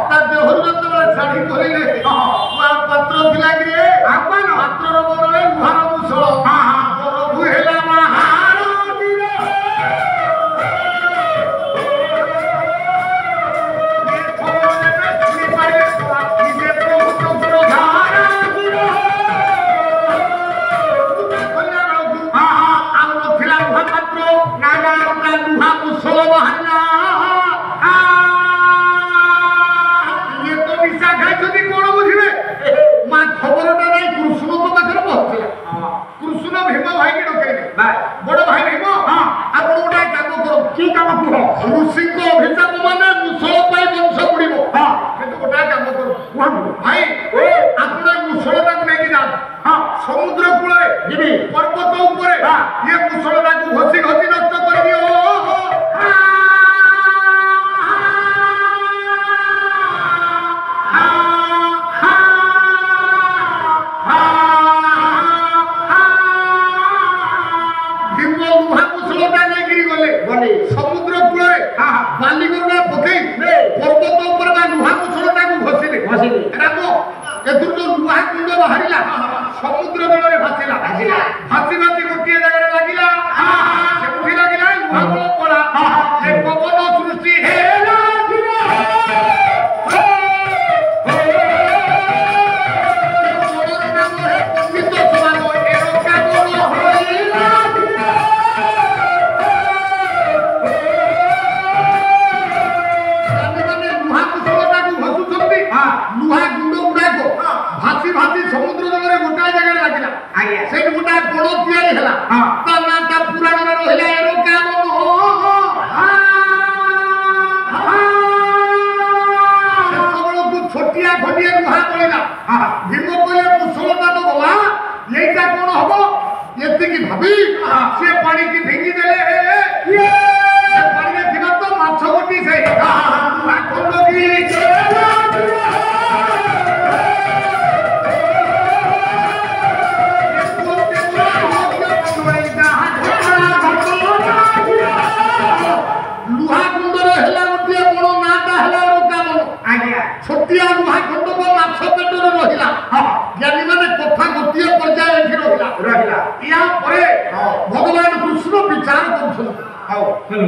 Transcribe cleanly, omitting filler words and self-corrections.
ତା ଦେହରୁ ଯେତେବେଳେ ଛାଡ଼ି କହିଲେ ପାତ୍ର ଥିଲା କି ରେ ପାତ୍ରର ବଦଳେ ଲୁହାର ମୁଷଳ ପ୍ରଭୁ ହେଲା ମହାରଥୀର ନିଜେ ପ୍ରଭୁ ଚନ୍ଦ୍ର ଧାରା ଆଉ ନଥିଲା ଲୁହା ପାତ୍ର ନା ଲୁହା ମୁଷଳ ବାହାରିଲା। बड़ भाई भीम आप गोटे काम करो कि काम कह ऋषि अभिशाप मान मुसल वंश बुड़ब कितु गोटे काम करो भाई आप मुसल नहीं जा समुद्र कूल पर्वत उपर ये मुसल घोषी घोषी नष्ट कर दियो। समुद्र कूल बालिगरुड़ा पकई पर्वत उपर लुहा मुसलटा घोषिले जो लुहा कुंड बाहर समुद्र जल भाषिला भाषी भाषी गोटे जगह लगिला लगिला लुहा बल पड़ा पवन सृष्टि लुहा गुंड गुड़ाक भासी भासी समुद्र जल गोटा जगह लगिला से गोटा बड़ तैयारी है पुराण में रहा छोटिया खटिया लुहा पड़ा भीम कहले मुसलटा तो गला यहीटा कौन हम ये भावी सी पानी की फिंगी देले पानी थी तो माछ गोटी से लुहा कुंडर है गोटे बड़ नाटा है छोटिया लुहा खंड माछ पेटर रहा ज्ञानी मैंने कथा गोटे पर्याय रहा या भगवान कृष्ण विचार कर